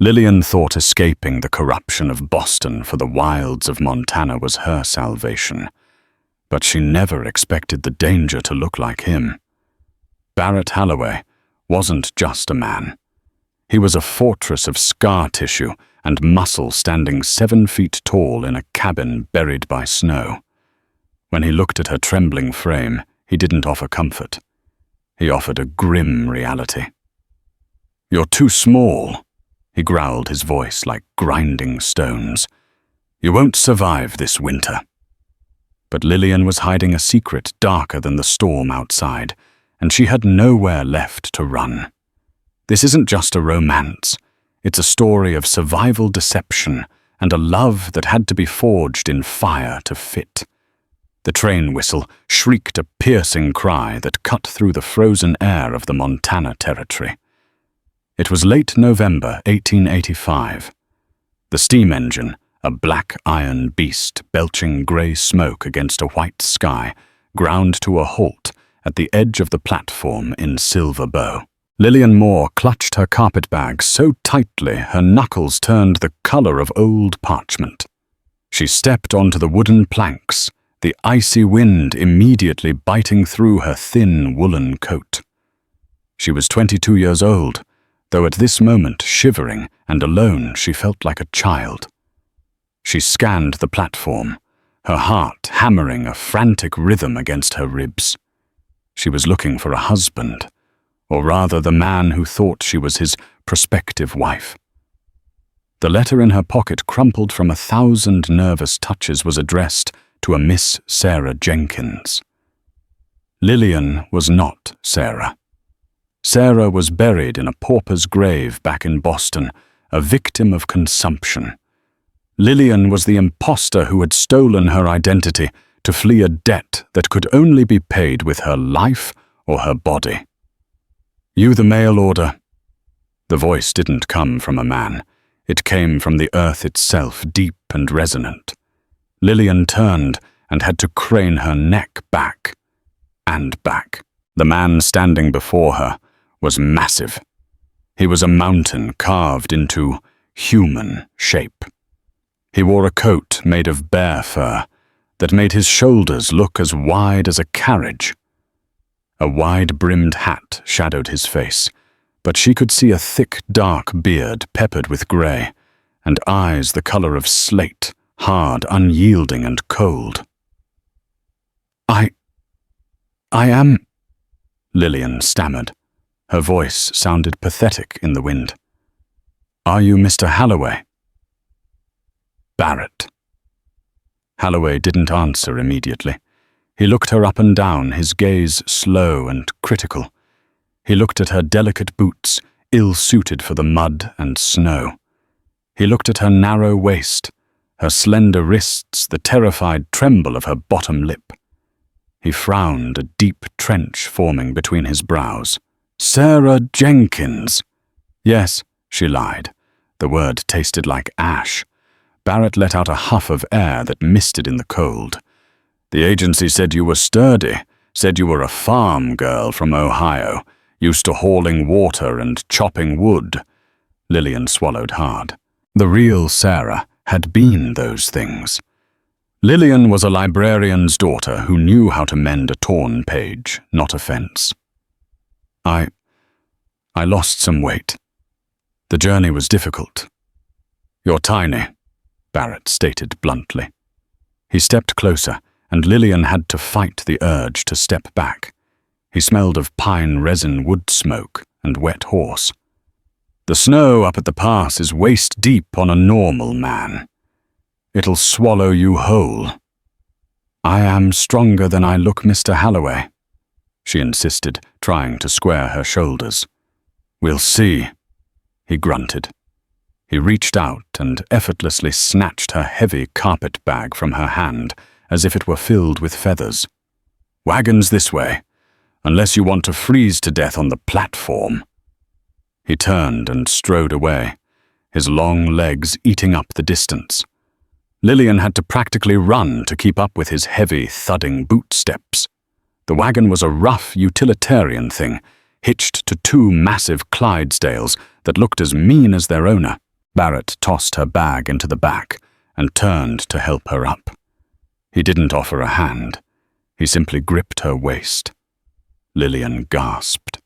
Lillian thought escaping the corruption of Boston for the wilds of Montana was her salvation, but she never expected the danger to look like him. Barrett Halloway wasn't just a man. He was a fortress of scar tissue and muscle standing 7 feet tall in a cabin buried by snow. When he looked at her trembling frame, he didn't offer comfort. He offered a grim reality. "You're too small," he growled, his voice like grinding stones. "You won't survive this winter." But Lillian was hiding a secret darker than the storm outside, and she had nowhere left to run. This isn't just a romance. It's a story of survival deception and a love that had to be forged in fire to fit. The train whistle shrieked a piercing cry that cut through the frozen air of the Montana Territory. It was late November 1885. The steam engine, a black iron beast belching grey smoke against a white sky, ground to a halt at the edge of the platform in Silver Bow. Lillian Moore clutched her carpetbag so tightly her knuckles turned the color of old parchment. She stepped onto the wooden planks, the icy wind immediately biting through her thin woolen coat. She was 22 years old, though at this moment, shivering and alone, she felt like a child. She scanned the platform, her heart hammering a frantic rhythm against her ribs. She was looking for a husband, or rather the man who thought she was his prospective wife. The letter in her pocket, crumpled from 1,000 nervous touches, was addressed to a Miss Sarah Jenkins. Lillian was not Sarah. Sarah was buried in a pauper's grave back in Boston, a victim of consumption. Lillian was the imposter who had stolen her identity to flee a debt that could only be paid with her life or her body. "You the mail order?" The voice didn't come from a man. It came from the earth itself, deep and resonant. Lillian turned and had to crane her neck back and back. The man standing before her was massive. He was a mountain carved into human shape. He wore a coat made of bear fur that made his shoulders look as wide as a carriage. A wide-brimmed hat shadowed his face, but she could see a thick, dark beard peppered with grey, and eyes the color of slate, hard, unyielding, and cold. I am," Lillian stammered. Her voice sounded pathetic in the wind. "Are you Mr. Halloway?" "Barrett." Halloway didn't answer immediately. He looked her up and down, his gaze slow and critical. He looked at her delicate boots, ill-suited for the mud and snow. He looked at her narrow waist, her slender wrists, the terrified tremble of her bottom lip. He frowned, a deep trench forming between his brows. "Sarah Jenkins." "Yes," she lied. The word tasted like ash. Barrett let out a huff of air that misted in the cold. "The agency said you were sturdy, said you were a farm girl from Ohio, used to hauling water and chopping wood." Lillian swallowed hard. The real Sarah had been those things. Lillian was a librarian's daughter who knew how to mend a torn page, not a fence. I lost some weight. The journey was difficult." "You're tiny," Barrett stated bluntly. He stepped closer, and Lillian had to fight the urge to step back. He smelled of pine resin wood smoke and wet horse. "The snow up at the pass is waist-deep on a normal man. It'll swallow you whole." "I am stronger than I look, Mr. Halloway," she insisted, trying to square her shoulders. "We'll see," he grunted. He reached out and effortlessly snatched her heavy carpet bag from her hand, as if it were filled with feathers. "Wagons this way, unless you want to freeze to death on the platform." He turned and strode away, his long legs eating up the distance. Lillian had to practically run to keep up with his heavy, thudding boot steps. The wagon was a rough, utilitarian thing, hitched to 2 massive Clydesdales that looked as mean as their owner. Barrett tossed her bag into the back and turned to help her up. He didn't offer a hand. He simply gripped her waist. Lillian gasped.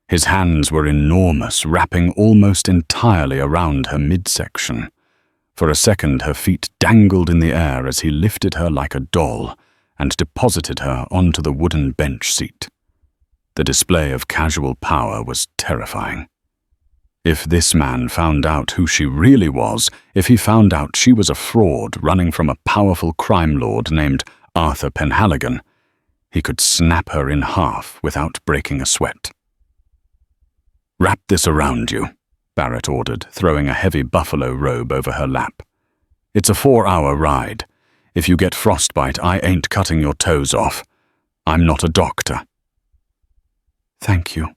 His hands were enormous, wrapping almost entirely around her midsection. For a second, her feet dangled in the air as he lifted her like a doll and deposited her onto the wooden bench seat. The display of casual power was terrifying. If this man found out who she really was, if he found out she was a fraud running from a powerful crime lord named Arthur Penhaligon, he could snap her in half without breaking a sweat. "Wrap this around you," Barrett ordered, throwing a heavy buffalo robe over her lap. "It's a 4-hour ride. If you get frostbite, I ain't cutting your toes off. I'm not a doctor." "Thank you,"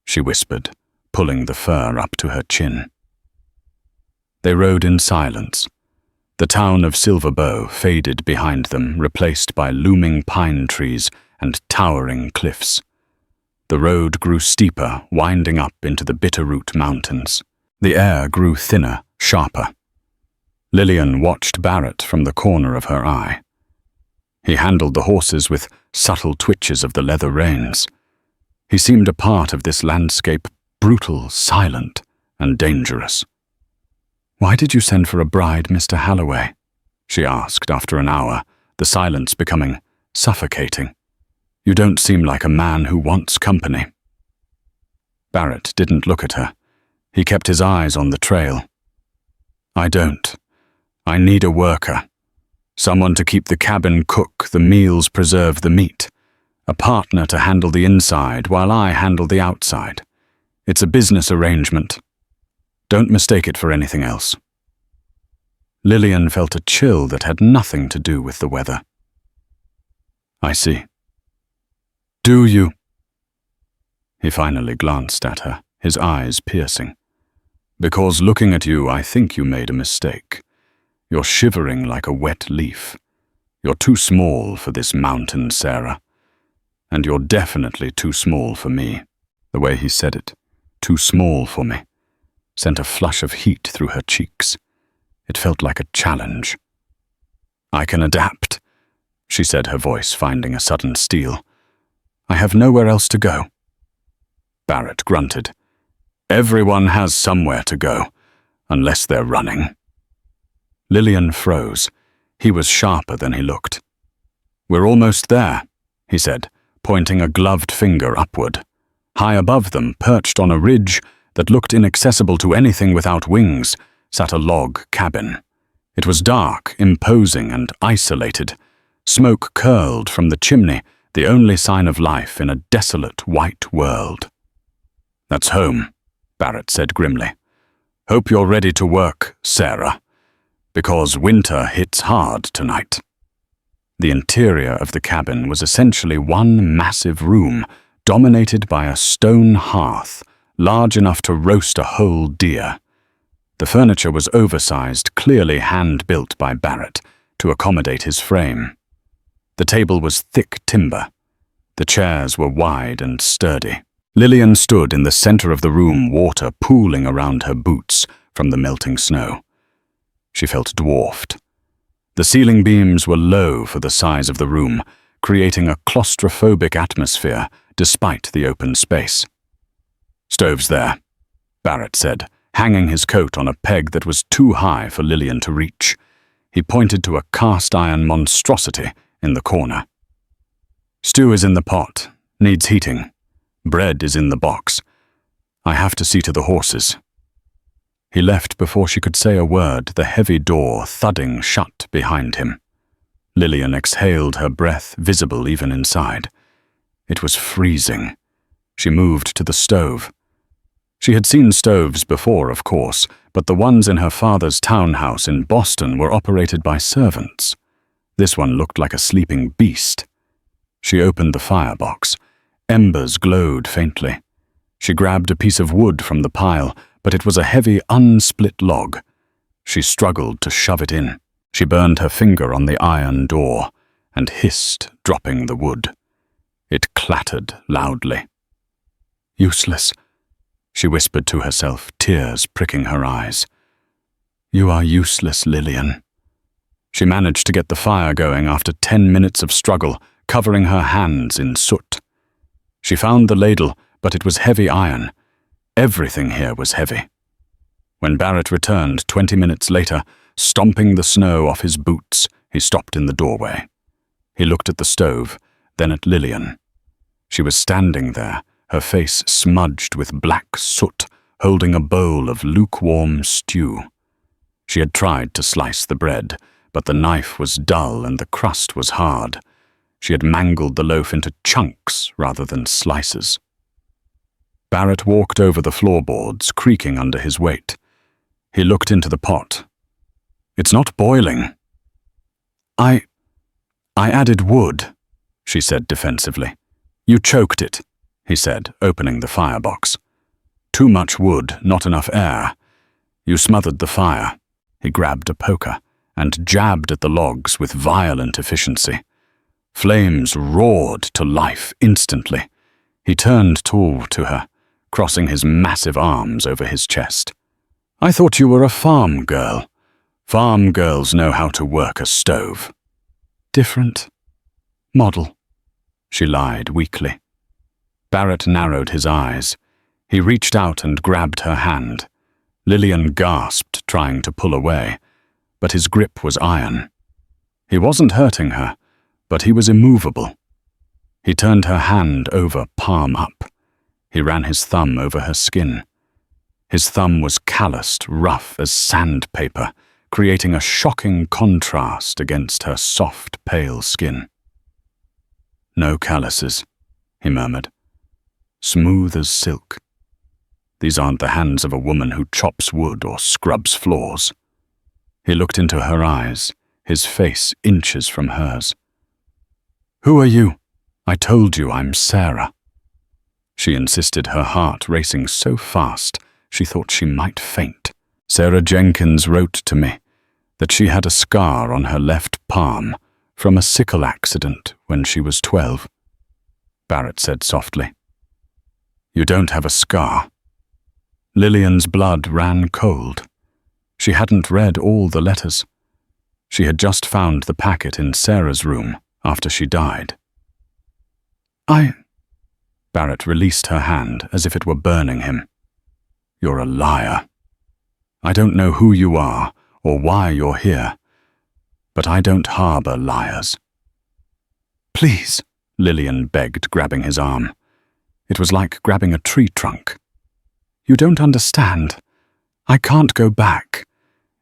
she whispered, pulling the fur up to her chin. They rode in silence. The town of Silver Bow faded behind them, replaced by looming pine trees and towering cliffs. The road grew steeper, winding up into the Bitterroot Mountains. The air grew thinner, sharper. Lillian watched Barrett from the corner of her eye. He handled the horses with subtle twitches of the leather reins. He seemed a part of this landscape, brutal, silent, and dangerous. "Why did you send for a bride, Mr. Halloway?" she asked after an hour, the silence becoming suffocating. "You don't seem like a man who wants company." Barrett didn't look at her. He kept his eyes on the trail. "I don't. I need a worker. Someone to keep the cabin cook, the meals, preserve the meat. A partner to handle the inside while I handle the outside. It's a business arrangement. Don't mistake it for anything else." Lillian felt a chill that had nothing to do with the weather. "I see. Do you?" He finally glanced at her, his eyes piercing. "Because looking at you, I think you made a mistake. You're shivering like a wet leaf. You're too small for this mountain, Sarah. And you're definitely too small for me." The way he said it, "too small for me," sent a flush of heat through her cheeks. It felt like a challenge. "I can adapt," she said, her voice finding a sudden steel. "I have nowhere else to go." Barrett grunted. "Everyone has somewhere to go, unless they're running." Lillian froze. He was sharper than he looked. "We're almost there," he said, pointing a gloved finger upward. High above them, perched on a ridge that looked inaccessible to anything without wings, sat a log cabin. It was dark, imposing, and isolated. Smoke curled from the chimney, the only sign of life in a desolate white world. "That's home," Barrett said grimly. "Hope you're ready to work, Sarah, because winter hits hard tonight." The interior of the cabin was essentially one massive room, dominated by a stone hearth, large enough to roast a whole deer. The furniture was oversized, clearly hand-built by Barrett, to accommodate his frame. The table was thick timber. The chairs were wide and sturdy. Lillian stood in the center of the room, water pooling around her boots from the melting snow. She felt dwarfed. The ceiling beams were low for the size of the room, creating a claustrophobic atmosphere despite the open space. "Stove's there," Barrett said, hanging his coat on a peg that was too high for Lillian to reach. He pointed to a cast-iron monstrosity in the corner. "Stew is in the pot. Needs heating. Bread is in the box. I have to see to the horses." He left before she could say a word, the heavy door thudding shut behind him. Lillian exhaled, her breath visible even inside. It was freezing. She moved to the stove. She had seen stoves before, of course, but the ones in her father's townhouse in Boston were operated by servants. This one looked like a sleeping beast. She opened the firebox. Embers glowed faintly. She grabbed a piece of wood from the pile, but it was a heavy, unsplit log. She struggled to shove it in. She burned her finger on the iron door and hissed, dropping the wood. It clattered loudly. "Useless," she whispered to herself, tears pricking her eyes. You are useless, Lillian. She managed to get the fire going after 10 minutes of struggle, covering her hands in soot. She found the ladle, but it was heavy iron. Everything here was heavy. When Barrett returned 20 minutes later, stomping the snow off his boots, he stopped in the doorway. He looked at the stove, then at Lillian. She was standing there, her face smudged with black soot, holding a bowl of lukewarm stew. She had tried to slice the bread, but the knife was dull and the crust was hard. She had mangled the loaf into chunks rather than slices. Barrett walked over the floorboards, creaking under his weight. He looked into the pot. It's not boiling. I added wood, she said defensively. You choked it, he said, opening the firebox. Too much wood, not enough air. You smothered the fire. He grabbed a poker and jabbed at the logs with violent efficiency. Flames roared to life instantly. He turned tall to her, crossing his massive arms over his chest. I thought you were a farm girl. Farm girls know how to work a stove. Different model, she lied weakly. Barrett narrowed his eyes. He reached out and grabbed her hand. Lillian gasped, trying to pull away, but his grip was iron. He wasn't hurting her, but he was immovable. He turned her hand over, palm up. He ran his thumb over her skin. His thumb was calloused, rough as sandpaper, creating a shocking contrast against her soft, pale skin. No calluses, he murmured. Smooth as silk. These aren't the hands of a woman who chops wood or scrubs floors. He looked into her eyes, his face inches from hers. Who are you? I told you I'm Sarah. She insisted, her heart racing so fast she thought she might faint. Sarah Jenkins wrote to me that she had a scar on her left palm from a sickle accident when she was 12. Barrett said softly. You don't have a scar. Lillian's blood ran cold. She hadn't read all the letters. She had just found the packet in Sarah's room after she died. Barrett released her hand as if it were burning him. You're a liar. I don't know who you are or why you're here, but I don't harbor liars. Please, Lillian begged, grabbing his arm. It was like grabbing a tree trunk. You don't understand. I can't go back.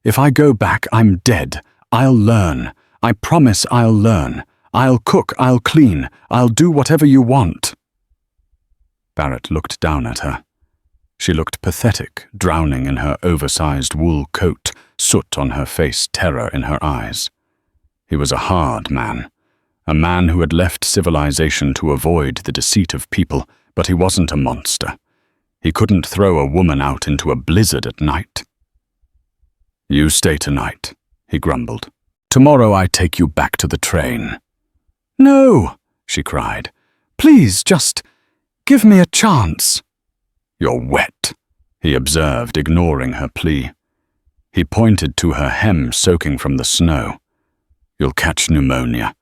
If I go back, I'm dead. I'll learn. I promise I'll learn. I'll cook, I'll clean, I'll do whatever you want. Barrett looked down at her. She looked pathetic, drowning in her oversized wool coat, soot on her face, terror in her eyes. He was a hard man, a man who had left civilization to avoid the deceit of people, but he wasn't a monster. He couldn't throw a woman out into a blizzard at night. You stay tonight, he grumbled. Tomorrow I take you back to the train. No, she cried. Please, just give me a chance. You're wet, he observed, ignoring her plea. He pointed to her hem soaking from the snow. You'll catch pneumonia.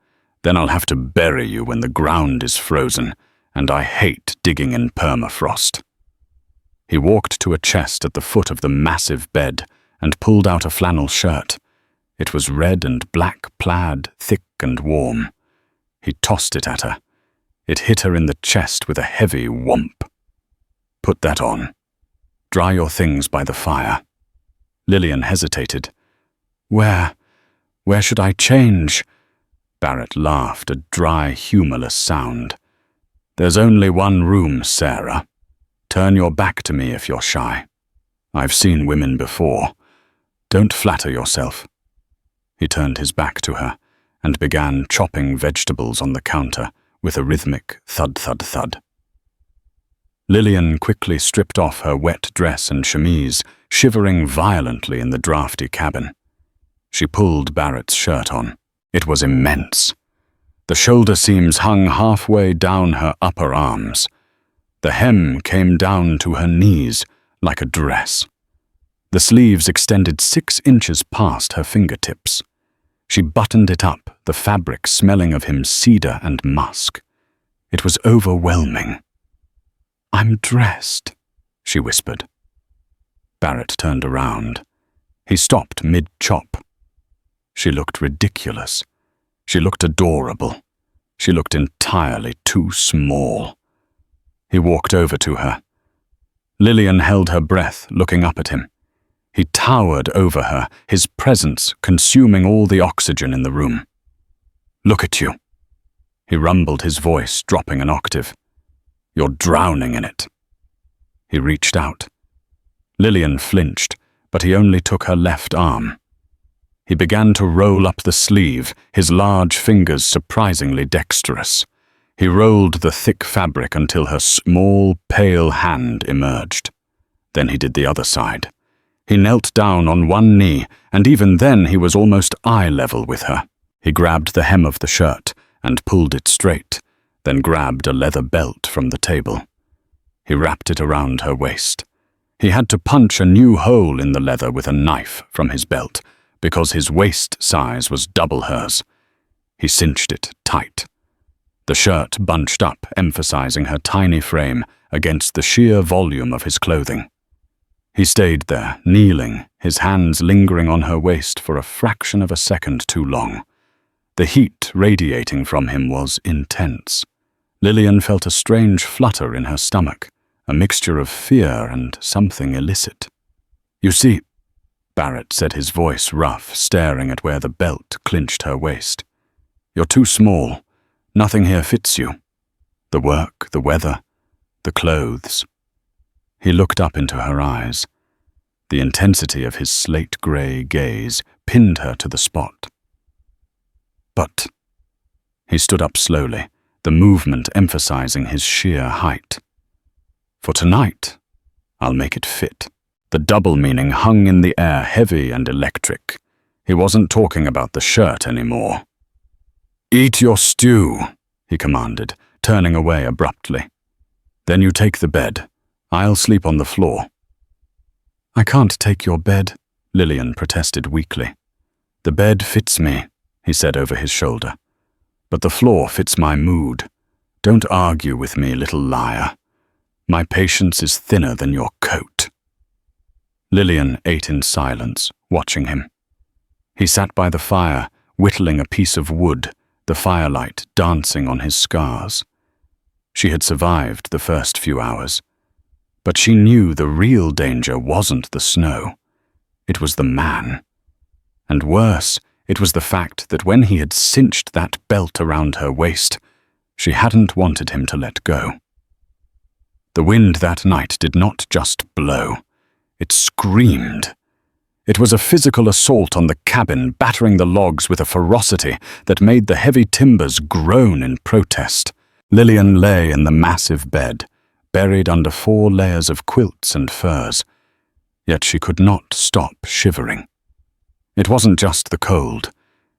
Then I'll have to bury you when the ground is frozen, and I hate digging in permafrost. He walked to a chest at the foot of the massive bed and pulled out a flannel shirt. It was red and black plaid, thick and warm. He tossed it at her. It hit her in the chest with a heavy whomp. Put that on. Dry your things by the fire. Lillian hesitated. Where should I change? Barrett laughed, a dry, humorless sound. There's only one room, Sarah. Turn your back to me if you're shy. I've seen women before. Don't flatter yourself. He turned his back to her and began chopping vegetables on the counter with a rhythmic thud-thud-thud. Lillian quickly stripped off her wet dress and chemise, shivering violently in the drafty cabin. She pulled Barrett's shirt on. It was immense. The shoulder seams hung halfway down her upper arms. The hem came down to her knees like a dress. The sleeves extended 6 inches past her fingertips. She buttoned it up, the fabric smelling of him cedar and musk. It was overwhelming. "I'm dressed," she whispered. Barrett turned around. He stopped mid-chop. She looked ridiculous. She looked adorable. She looked entirely too small. He walked over to her. Lillian held her breath, looking up at him. He towered over her, his presence consuming all the oxygen in the room. "Look at you." He rumbled, his voice dropping an octave. "You're drowning in it." He reached out. Lillian flinched, but he only took her left arm. He began to roll up the sleeve, his large fingers surprisingly dexterous. He rolled the thick fabric until her small, pale hand emerged. Then he did the other side. He knelt down on one knee, and even then he was almost eye level with her. He grabbed the hem of the shirt and pulled it straight, then grabbed a leather belt from the table. He wrapped it around her waist. He had to punch a new hole in the leather with a knife from his belt, because his waist size was double hers. He cinched it tight. The shirt bunched up, emphasizing her tiny frame against the sheer volume of his clothing. He stayed there, kneeling, his hands lingering on her waist for a fraction of a second too long. The heat radiating from him was intense. Lillian felt a strange flutter in her stomach, a mixture of fear and something illicit. "You see," Barrett said, his voice rough, staring at where the belt clinched her waist. "You're too small. Nothing here fits you. The work, the weather, the clothes." He looked up into her eyes. The intensity of his slate-grey gaze pinned her to the spot. "But—" He stood up slowly, the movement emphasizing his sheer height. "For tonight, I'll make it fit." The double meaning hung in the air, heavy and electric. He wasn't talking about the shirt anymore. "Eat your stew," he commanded, turning away abruptly. "Then you take the bed. I'll sleep on the floor." "I can't take your bed," Lillian protested weakly. "The bed fits me," he said over his shoulder. "But the floor fits my mood. Don't argue with me, little liar. My patience is thinner than your coat." Lillian ate in silence, watching him. He sat by the fire, whittling a piece of wood, the firelight dancing on his scars. She had survived the first few hours, but she knew the real danger wasn't the snow. It was the man. And worse, it was the fact that when he had cinched that belt around her waist, she hadn't wanted him to let go. The wind that night did not just blow. It screamed. It was a physical assault on the cabin, battering the logs with a ferocity that made the heavy timbers groan in protest. Lillian lay in the massive bed, buried under 4 layers of quilts and furs. Yet she could not stop shivering. It wasn't just the cold.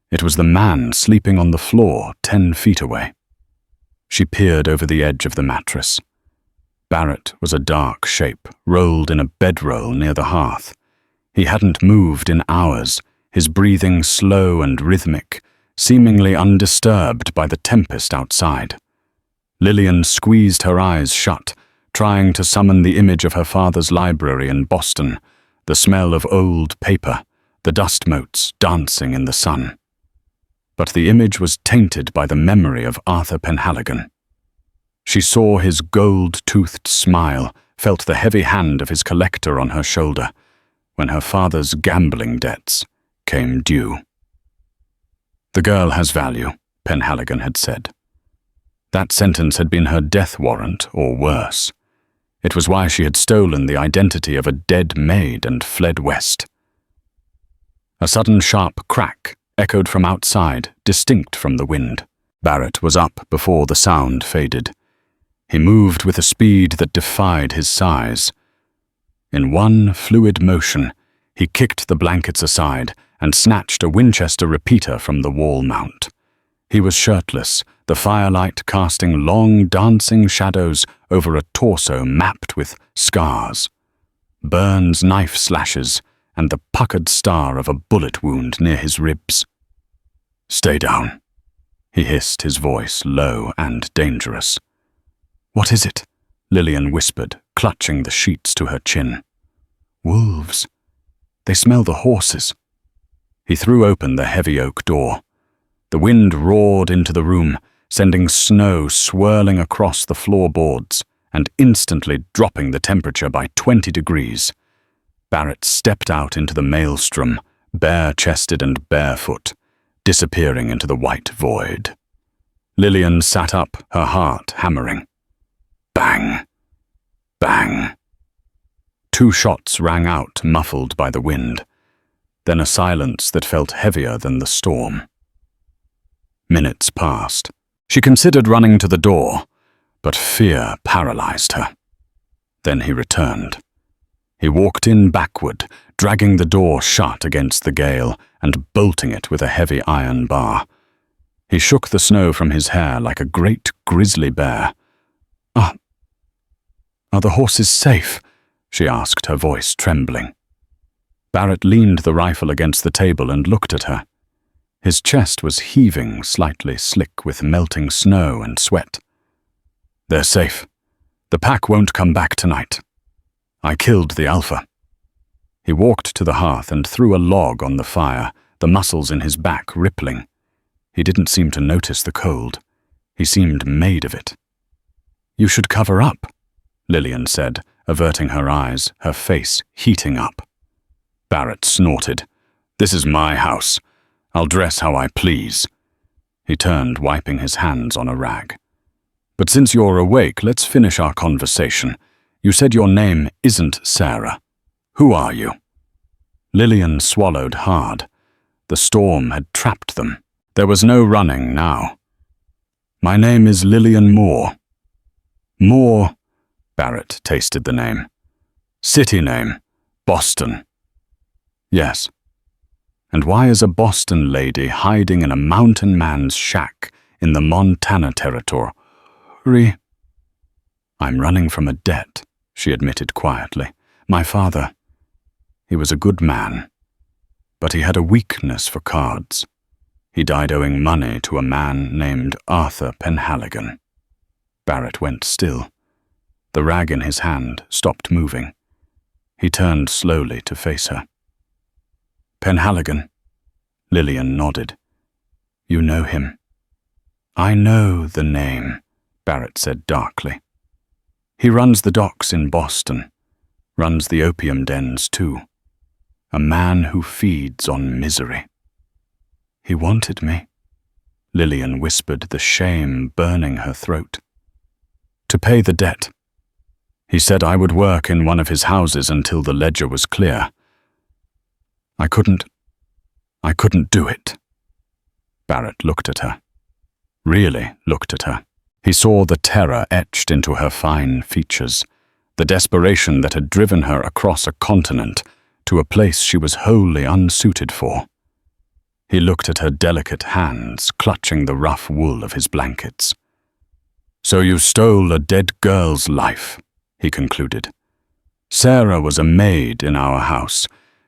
It was the man sleeping on the floor 10 feet away. She peered over the edge of the mattress. Barrett was a dark shape, rolled in a bedroll near the hearth. He hadn't moved in hours, his breathing slow and rhythmic, seemingly undisturbed by the tempest outside. Lillian squeezed her eyes shut, trying to summon the image of her father's library in Boston, the smell of old paper, the dust motes dancing in the sun. But the image was tainted by the memory of Arthur Penhaligon. She saw his gold-toothed smile, felt the heavy hand of his collector on her shoulder, when her father's gambling debts came due. "The girl has value," Penhaligon had said. That sentence had been her death warrant, or worse. It was why she had stolen the identity of a dead maid and fled west. A sudden sharp crack echoed from outside, distinct from the wind. Barrett was up before the sound faded. He moved with a speed that defied his size. In one fluid motion, he kicked the blankets aside and snatched a Winchester repeater from the wall mount. He was shirtless, the firelight casting long, dancing shadows over a torso mapped with scars. burns knife slashes, and the puckered star of a bullet wound near his ribs. "Stay down," he hissed, his voice low and dangerous. "What is it?" Lillian whispered, clutching the sheets to her chin. "Wolves. They smell the horses." He threw open the heavy oak door. The wind roared into the room, sending snow swirling across the floorboards and instantly dropping the temperature by 20 degrees. Barrett stepped out into the maelstrom, bare-chested and barefoot, disappearing into the white void. Lillian sat up, her heart hammering. Bang! Bang! 2 shots rang out, muffled by the wind, then a silence that felt heavier than the storm. Minutes passed. She considered running to the door, but fear paralyzed her. Then he returned. He walked in backward, dragging the door shut against the gale and bolting it with a heavy iron bar. He shook the snow from his hair like a great grizzly bear. Are the horses safe?" she asked, her voice trembling. Barrett leaned the rifle against the table and looked at her. His chest was heaving, slightly slick with melting snow and sweat. "They're safe. The pack won't come back tonight. I killed the alpha." He walked to the hearth and threw a log on the fire, the muscles in his back rippling. He didn't seem to notice the cold. He seemed made of it. "You should cover up," Lillian said, averting her eyes, her face heating up. Barrett snorted. "This is my house. I'll dress how I please." He turned, wiping his hands on a rag. "But since you're awake, let's finish our conversation. You said your name isn't Sarah. Who are you?" Lillian swallowed hard. The storm had trapped them. There was no running now. "My name is Lillian Moore." "Moore," Barrett tasted the name. "City name, Boston." "Yes. And why is a Boston lady hiding in a mountain man's shack in the Montana territory?" "I'm running from a debt," she admitted quietly. "My father, he was a good man, but he had a weakness for cards. He died owing money to a man named Arthur Penhaligon." Barrett went still. The rag in his hand stopped moving. He turned slowly to face her. "Penhaligon?" Lillian nodded. "You know him?" "I know the name," Barrett said darkly. "He runs the docks in Boston, runs the opium dens too. A man who feeds on misery." "He wanted me," Lillian whispered, the shame burning her throat. "To pay the debt. He said I would work in one of his houses until the ledger was clear. I couldn't do it." Barrett looked at her. Really looked at her. He saw the terror etched into her fine features, the desperation that had driven her across a continent to a place she was wholly unsuited for. He looked at her delicate hands clutching the rough wool of his blankets. "So you stole a dead girl's life," he concluded. "Sarah was a maid in our house.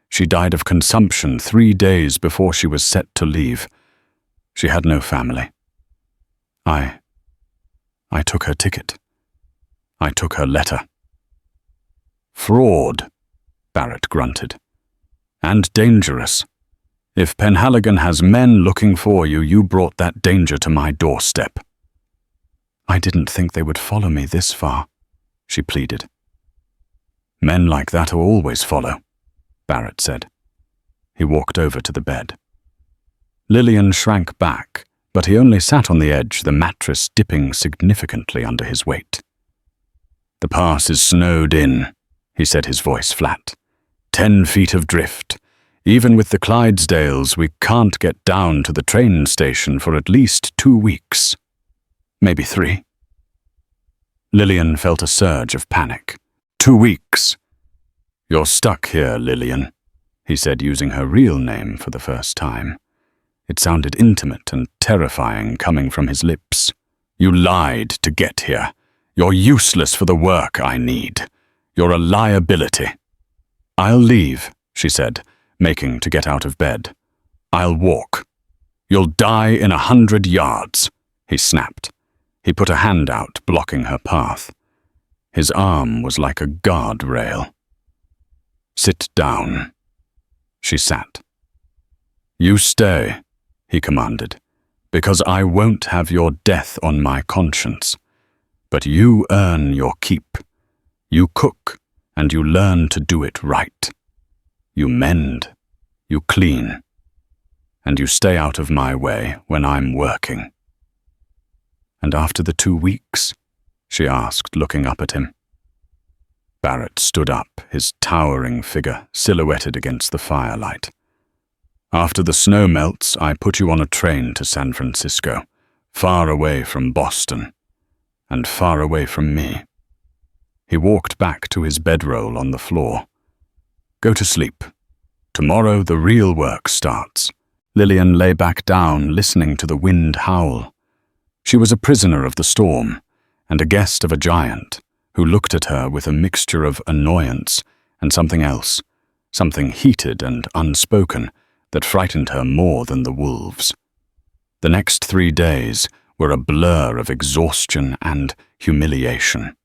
She died of consumption 3 days before she was set to leave. She had no family. I took her ticket. I took her letter." "Fraud," Barrett grunted. "And dangerous. If Penhaligon has men looking for you, you brought that danger to my doorstep." "I didn't think they would follow me this far," she pleaded. "Men like that will always follow," Barrett said. He walked over to the bed. Lillian shrank back, but he only sat on the edge, the mattress dipping significantly under his weight. "The pass is snowed in," he said, his voice flat. 10 feet of drift. Even with the Clydesdales, we can't get down to the train station for at least 2 weeks. Maybe 3. Lillian felt a surge of panic. 2 weeks. "You're stuck here, Lillian," he said, using her real name for the first time. It sounded intimate and terrifying coming from his lips. "You lied to get here. You're useless for the work I need. You're a liability." "I'll leave," she said, making to get out of bed. "I'll walk." "You'll die in 100 yards," he snapped. He put a hand out, blocking her path. His arm was like a guardrail. "Sit down." She sat. "You stay," he commanded, "because I won't have your death on my conscience. But you earn your keep. You cook, and you learn to do it right. You mend, you clean, and you stay out of my way when I'm working." "And after the 2 weeks?" she asked, looking up at him. Barrett stood up, his towering figure silhouetted against the firelight. "After the snow melts, I put you on a train to San Francisco, far away from Boston, and far away from me." He walked back to his bedroll on the floor. "Go to sleep. Tomorrow the real work starts." Lillian lay back down, listening to the wind howl. She was a prisoner of the storm, and a guest of a giant, who looked at her with a mixture of annoyance and something else, something heated and unspoken, that frightened her more than the wolves. The next 3 days were a blur of exhaustion and humiliation.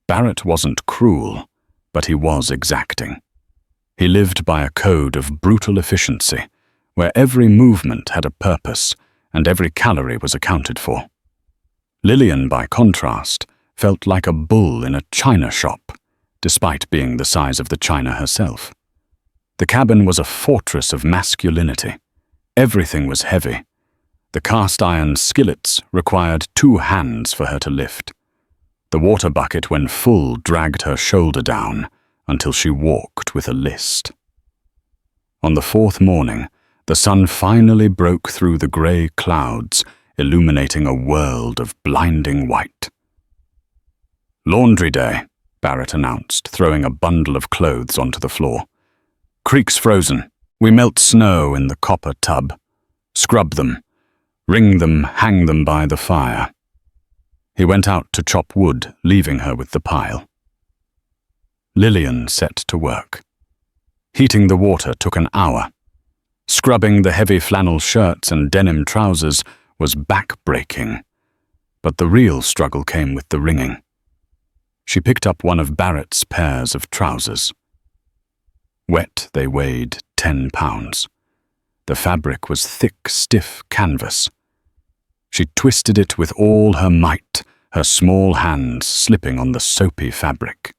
Barrett wasn't cruel, but he was exacting. He lived by a code of brutal efficiency, where every movement had a purpose and every calorie was accounted for. Lillian, by contrast, felt like a bull in a china shop, despite being the size of the china herself. The cabin was a fortress of masculinity. Everything was heavy. The cast-iron skillets required 2 hands for her to lift. The water bucket, when full, dragged her shoulder down until she walked with a list. On the 4th morning, the sun finally broke through the grey clouds, illuminating a world of blinding white. "Laundry day," Barrett announced, throwing a bundle of clothes onto the floor. "Creek's frozen. We melt snow in the copper tub. Scrub them. Wring them, hang them by the fire." He went out to chop wood, leaving her with the pile. Lillian set to work. Heating the water took an hour. Scrubbing the heavy flannel shirts and denim trousers was back-breaking. But the real struggle came with the wringing. She picked up one of Barrett's pairs of trousers. Wet, they weighed 10 pounds. The fabric was thick, stiff canvas. She twisted it with all her might, her small hands slipping on the soapy fabric.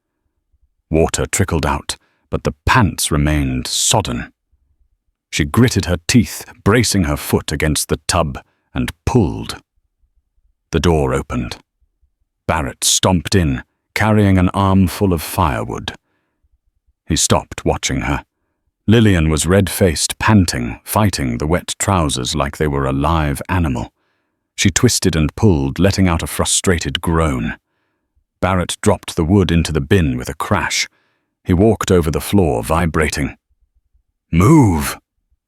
Water trickled out, but the pants remained sodden. She gritted her teeth, bracing her foot against the tub, and pulled. The door opened. Barrett stomped in, carrying an armful of firewood. He stopped, watching her. Lillian was red-faced, panting, fighting the wet trousers like they were a live animal. She twisted and pulled, letting out a frustrated groan. Barrett dropped the wood into the bin with a crash. He walked over the floor, vibrating. "Move!"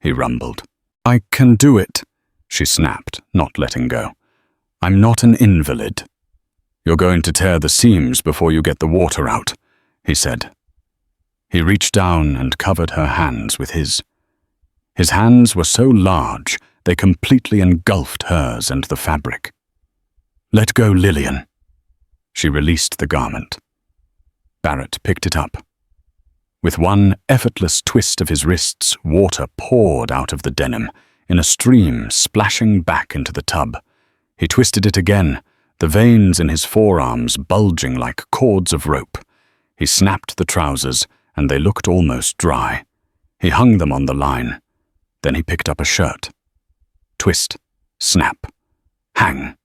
he rumbled. "I can do it," she snapped, not letting go. "I'm not an invalid." "You're going to tear the seams before you get the water out," he said. He reached down and covered her hands with his. His hands were so large, they completely engulfed hers and the fabric. "Let go, Lillian." She released the garment. Barrett picked it up. With one effortless twist of his wrists, water poured out of the denim, in a stream splashing back into the tub. He twisted it again, the veins in his forearms bulging like cords of rope. He snapped the trousers, and they looked almost dry. He hung them on the line. Then he picked up a shirt. Twist, snap, hang.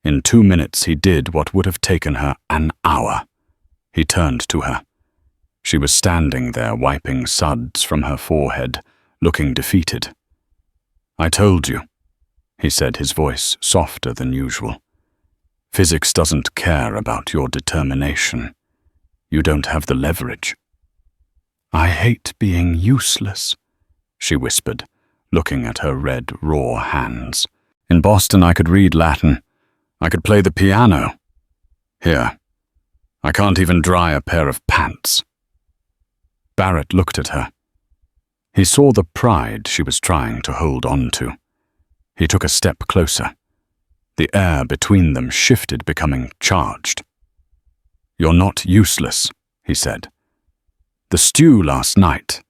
In 2 minutes he did what would have taken her an hour. He turned to her. She was standing there, wiping suds from her forehead, looking defeated. "I told you," he said, his voice softer than usual. "Physics doesn't care about your determination. You don't have the leverage." "I hate being useless," she whispered, looking at her red, raw hands. "In Boston I could read Latin. I could play the piano. Here, I can't even dry a pair of pants." Barrett looked at her. He saw the pride she was trying to hold on to. He took a step closer. The air between them shifted, becoming charged. "You're not useless," he said. "The stew last night,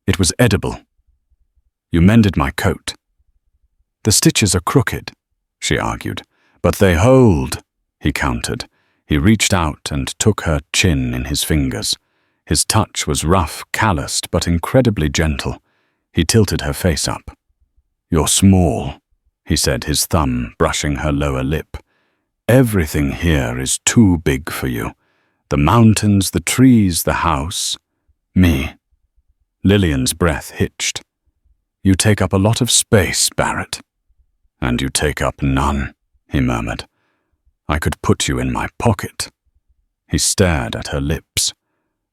it was edible. You mended my coat." "The stitches are crooked," she argued. "But they hold," he countered. He reached out and took her chin in his fingers. His touch was rough, calloused, but incredibly gentle. He tilted her face up. "You're small," he said, his thumb brushing her lower lip. "Everything here is too big for you. The mountains, the trees, the house. Me." Lillian's breath hitched. "You take up a lot of space, Barrett." "And you take up none," he murmured. "I could put you in my pocket." He stared at her lips.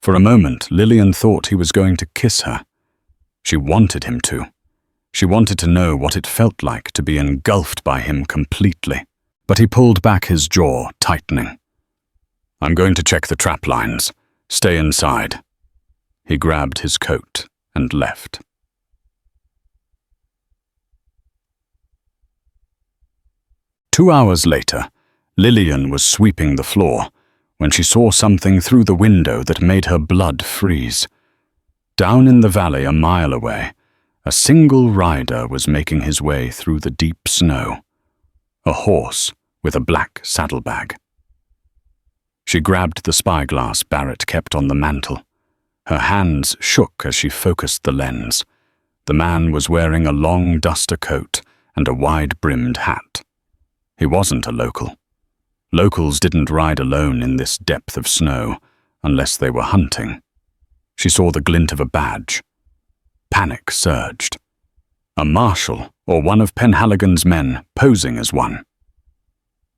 For a moment, Lillian thought he was going to kiss her. She wanted him to. She wanted to know what it felt like to be engulfed by him completely. But he pulled back his jaw, tightening. "I'm going to check the trap lines. Stay inside." He grabbed his coat and left. Two hours later, Lillian was sweeping the floor when she saw something through the window that made her blood freeze. Down in the valley a mile away, a single rider was making his way through the deep snow. A horse with a black saddlebag. She grabbed the spyglass Barrett kept on the mantel. Her hands shook as she focused the lens. The man was wearing a long duster coat and a wide-brimmed hat. He wasn't a local. Locals didn't ride alone in this depth of snow, unless they were hunting. She saw the glint of a badge. Panic surged. A marshal, or one of Penhaligon's men, posing as one.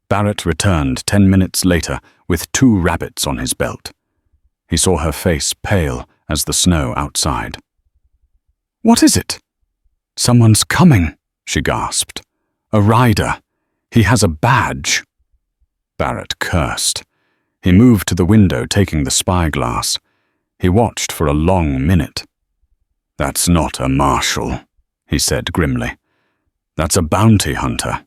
Barrett returned 10 minutes later with 2 rabbits on his belt. He saw her face pale as the snow outside. "What is it?" "Someone's coming," she gasped. "A rider. He has a badge." Barrett cursed. He moved to the window, taking the spyglass. He watched for a long minute. "That's not a marshal," he said grimly. "That's a bounty hunter.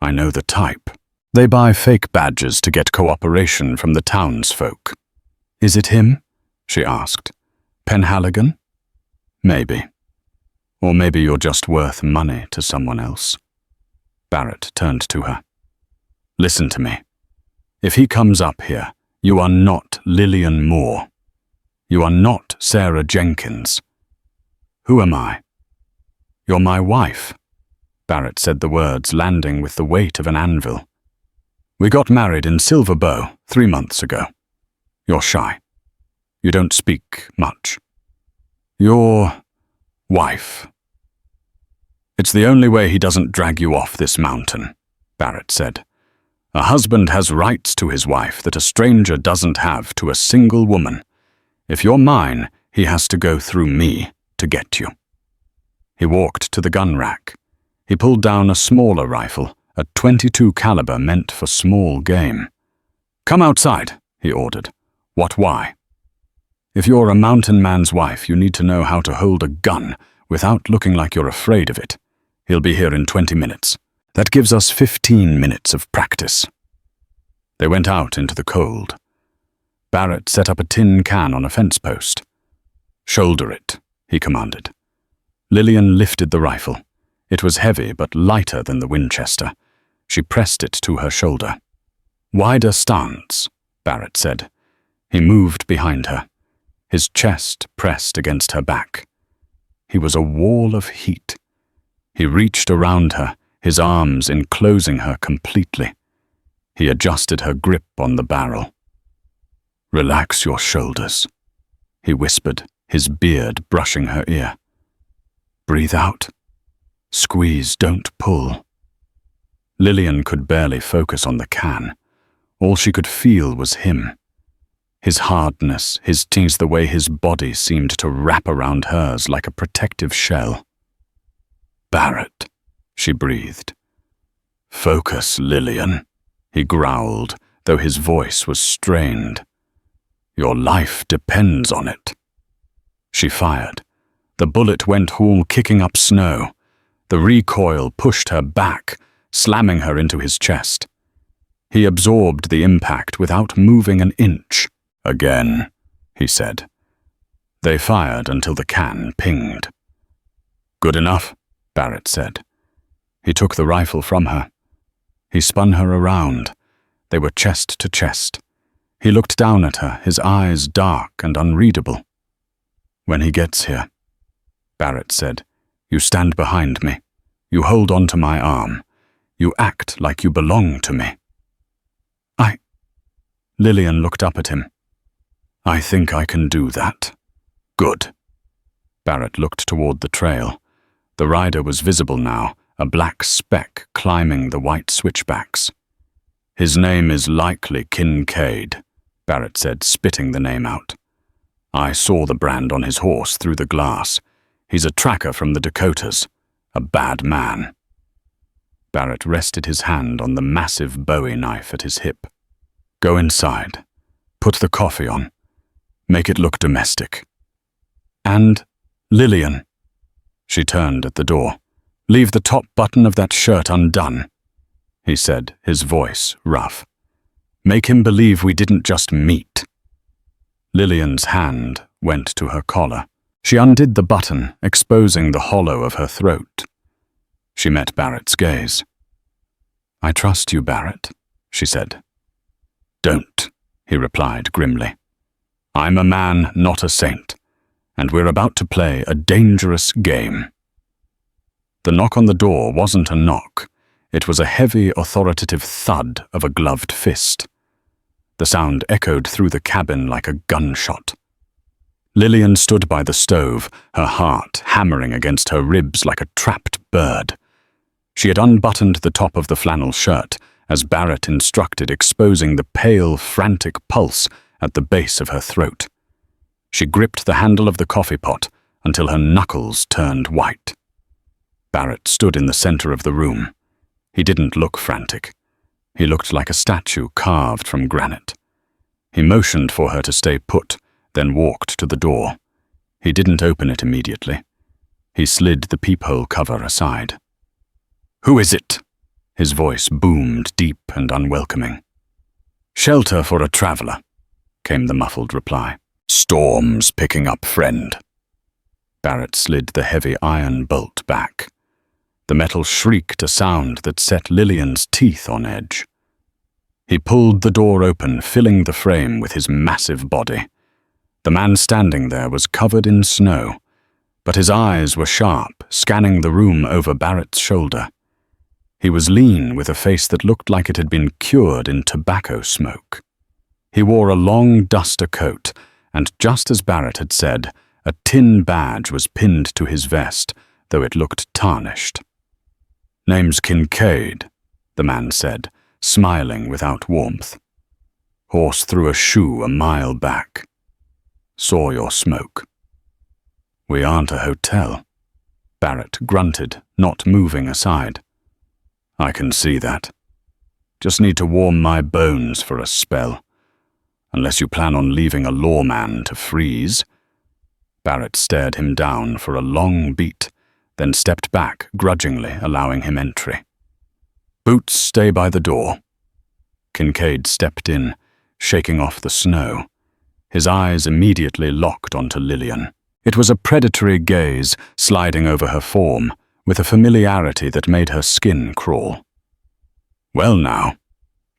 I know the type. They buy fake badges to get cooperation from the townsfolk." "Is it him?" she asked. "Penhaligon?" "Maybe. Or maybe you're just worth money to someone else." Barrett turned to her. "Listen to me. If he comes up here, you are not Lillian Moore. You are not Sarah Jenkins. Who am I?" "You're my wife." Barrett said the words, landing with the weight of an anvil. "We got married in Silver Bow 3 months ago. You're shy. You don't speak much. Your wife. It's the only way he doesn't drag you off this mountain," Barrett said. "A husband has rights to his wife that a stranger doesn't have to a single woman. If you're mine, he has to go through me to get you." He walked to the gun rack. He pulled down a smaller rifle, a .22 caliber meant for small game. "Come outside," he ordered. "What, why?" "If you're a mountain man's wife, you need to know how to hold a gun without looking like you're afraid of it. He'll be here in 20 minutes. That gives us 15 minutes of practice." They went out into the cold. Barrett set up a tin can on a fence post. "Shoulder it," he commanded. Lillian lifted the rifle. It was heavy but lighter than the Winchester. She pressed it to her shoulder. "Wider stance," Barrett said. He moved behind her. His chest pressed against her back. He was a wall of heat. He reached around her, his arms enclosing her completely. He adjusted her grip on the barrel. "Relax your shoulders," he whispered, his beard brushing her ear. "Breathe out. Squeeze, don't pull." Lillian could barely focus on the can. All she could feel was him. His hardness, his teeth, the way his body seemed to wrap around hers like a protective shell. "Barrett," she breathed. "Focus, Lillian," he growled, though his voice was strained. "Your life depends on it." She fired. The bullet went whole, kicking up snow. The recoil pushed her back, slamming her into his chest. He absorbed the impact without moving an inch. "Again," he said. They fired until the can pinged. "Good enough," Barrett said. He took the rifle from her. He spun her around. They were chest to chest. He looked down at her, his eyes dark and unreadable. "When he gets here," Barrett said, "you stand behind me. You hold on to my arm. You act like you belong to me." Lillian looked up at him. "I think I can do that." "Good." Barrett looked toward the trail. The rider was visible now, a black speck climbing the white switchbacks. "His name is likely Kincaid," Barrett said, spitting the name out. "I saw the brand on his horse through the glass. He's a tracker from the Dakotas. A bad man." Barrett rested his hand on the massive Bowie knife at his hip. "Go inside. Put the coffee on. Make it look domestic. And, Lillian," she turned at the door, "leave the top button of that shirt undone," he said, his voice rough. "Make him believe we didn't just meet." Lillian's hand went to her collar. She undid the button, exposing the hollow of her throat. She met Barrett's gaze. "I trust you, Barrett," she said. "Don't," he replied grimly. "I'm a man, not a saint, and we're about to play a dangerous game." The knock on the door wasn't a knock. It was a heavy, authoritative thud of a gloved fist. The sound echoed through the cabin like a gunshot. Lillian stood by the stove, her heart hammering against her ribs like a trapped bird. She had unbuttoned the top of the flannel shirt, as Barrett instructed, exposing the pale, frantic pulse at the base of her throat. She gripped the handle of the coffee pot until her knuckles turned white. Barrett stood in the center of the room. He didn't look frantic. He looked like a statue carved from granite. He motioned for her to stay put, then walked to the door. He didn't open it immediately. He slid the peephole cover aside. "Who is it?" His voice boomed deep and unwelcoming. "Shelter for a traveler," came the muffled reply. "Storm's picking up, friend." Barrett slid the heavy iron bolt back. The metal shrieked a sound that set Lillian's teeth on edge. He pulled the door open, filling the frame with his massive body. The man standing there was covered in snow, but his eyes were sharp, scanning the room over Barrett's shoulder. He was lean, with a face that looked like it had been cured in tobacco smoke. He wore a long duster coat, and just as Barrett had said, a tin badge was pinned to his vest, though it looked tarnished. "Name's Kincaid," the man said, smiling without warmth. "Horse threw a shoe a mile back. Saw your smoke." "We aren't a hotel," Barrett grunted, not moving aside. "I can see that. Just need to warm my bones for a spell. Unless you plan on leaving a lawman to freeze." Barrett stared him down for a long beat, then stepped back, grudgingly allowing him entry. "Boots stay by the door." Kincaid stepped in, shaking off the snow. His eyes immediately locked onto Lillian. It was a predatory gaze sliding over her form, with a familiarity that made her skin crawl. "Well now,"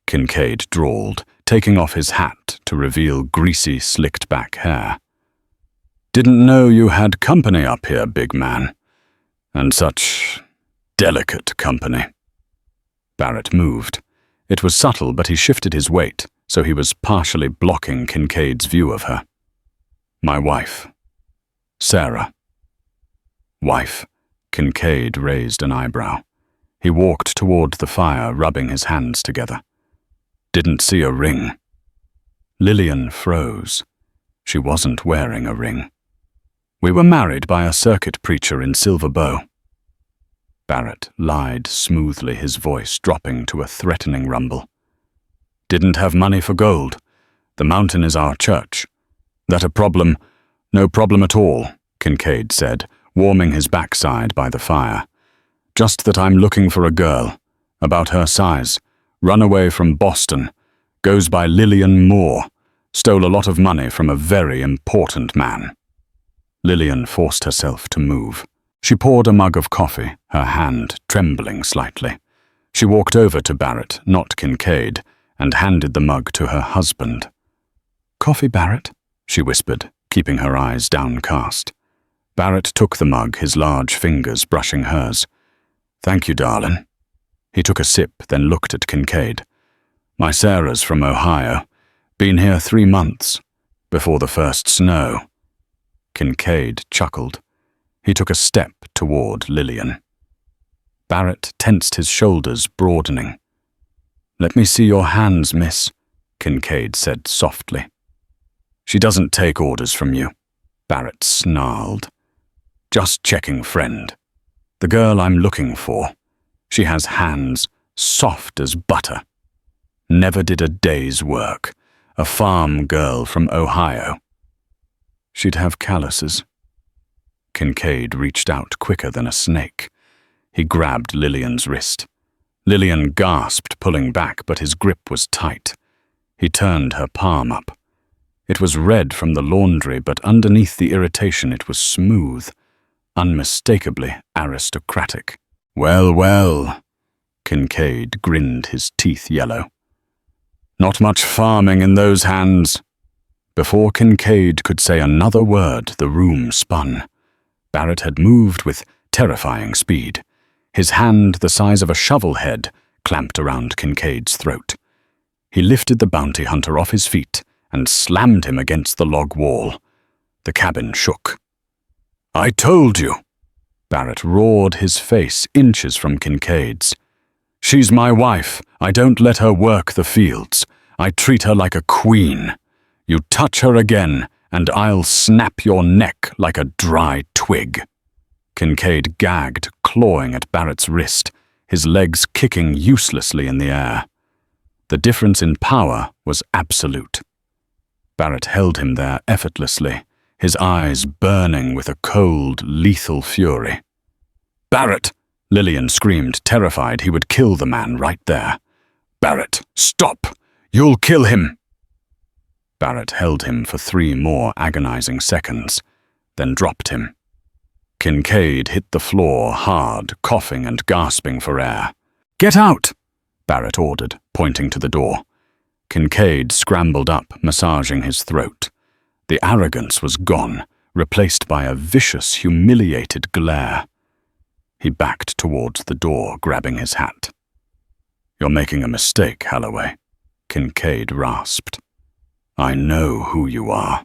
Kincaid drawled, taking off his hat to reveal greasy, slicked-back hair. "Didn't know you had company up here, big man. And such delicate company." Barrett moved. It was subtle, but he shifted his weight, so he was partially blocking Kincaid's view of her. "My wife. Sarah." "Wife?" Kincaid raised an eyebrow. He walked toward the fire, rubbing his hands together. "Didn't see a ring." Lillian froze. She wasn't wearing a ring. "We were married by a circuit preacher in Silver Bow." Barrett lied smoothly, his voice dropping to a threatening rumble. "Didn't have money for gold. The mountain is our church. That a problem?" No problem at all, Kincaid said, warming his backside by the fire. Just that I'm looking for a girl, about her size, runaway from Boston, goes by Lillian Moore, stole a lot of money from a very important man. Lillian forced herself to move. She poured a mug of coffee, her hand trembling slightly. She walked over to Barrett, not Kincaid, and handed the mug to her husband. "Coffee, Barrett?" she whispered, keeping her eyes downcast. Barrett took the mug, his large fingers brushing hers. "Thank you, darling." He took a sip, then looked at Kincaid. "My Sarah's from Ohio. Been here 3 months, before the first snow." Kincaid chuckled. He took a step toward Lillian. Barrett tensed his shoulders, broadening. "Let me see your hands, miss," Kincaid said softly. "She doesn't take orders from you," Barrett snarled. "Just checking, friend. The girl I'm looking for. She has hands soft as butter. Never did a day's work. A farm girl from Ohio." "She'd have calluses." Kincaid reached out quicker than a snake. He grabbed Lillian's wrist. Lillian gasped, pulling back, but his grip was tight. He turned her palm up. It was red from the laundry, but underneath the irritation it was smooth, unmistakably aristocratic. "Well, well," Kincaid grinned, his teeth yellow. "Not much farming in those hands." Before Kincaid could say another word, the room spun. Barrett had moved with terrifying speed. His hand, the size of a shovel head, clamped around Kincaid's throat. He lifted the bounty hunter off his feet and slammed him against the log wall. The cabin shook. "I told you!" Barrett roared, his face inches from Kincaid's. "She's my wife. I don't let her work the fields. I treat her like a queen. You touch her again, and I'll snap your neck like a dry twig." Kincaid gagged, clawing at Barrett's wrist, his legs kicking uselessly in the air. The difference in power was absolute. Barrett held him there effortlessly, his eyes burning with a cold, lethal fury. "Barrett!" Lillian screamed, terrified he would kill the man right there. "Barrett, stop! You'll kill him!" Barrett held him for 3 more agonizing seconds, then dropped him. Kincaid hit the floor hard, coughing and gasping for air. "Get out!" Barrett ordered, pointing to the door. Kincaid scrambled up, massaging his throat. The arrogance was gone, replaced by a vicious, humiliated glare. He backed towards the door, grabbing his hat. "You're making a mistake, Holloway," Kincaid rasped. "I know who you are.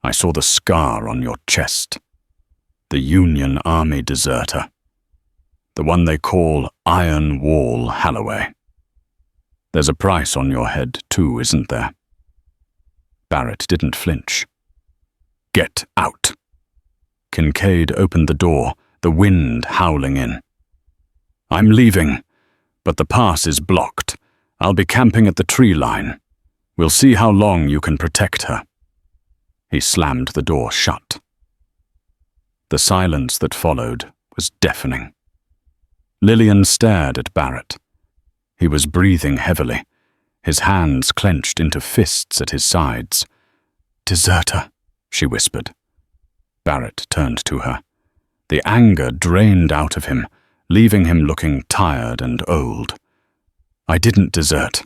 I saw the scar on your chest. The Union Army deserter. The one they call Iron Wall Holloway. There's a price on your head, too, isn't there?" Barrett didn't flinch. "Get out!" Kincaid opened the door, the wind howling in. "I'm leaving, but the pass is blocked. I'll be camping at the tree line. We'll see how long you can protect her." He slammed the door shut. The silence that followed was deafening. Lillian stared at Barrett. He was breathing heavily, his hands clenched into fists at his sides. "Deserter," she whispered. Barrett turned to her. The anger drained out of him, leaving him looking tired and old. "I didn't desert.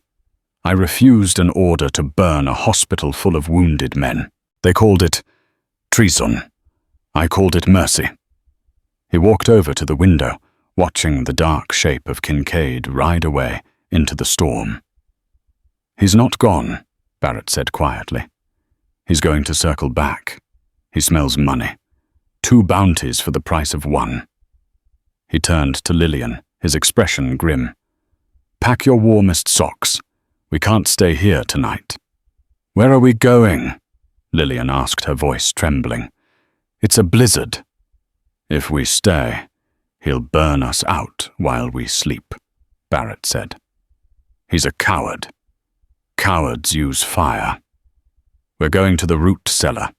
I refused an order to burn a hospital full of wounded men. They called it treason. I called it mercy." He walked over to the window, watching the dark shape of Kincaid ride away into the storm. "He's not gone," Barrett said quietly. "He's going to circle back. He smells money. 2 bounties for the price of 1. He turned to Lillian, his expression grim. "Pack your warmest socks. We can't stay here tonight." "Where are we going?" Lillian asked, her voice trembling. "It's a blizzard. If we stay, he'll burn us out while we sleep," Barrett said. "He's a coward. Cowards use fire. We're going to the root cellar.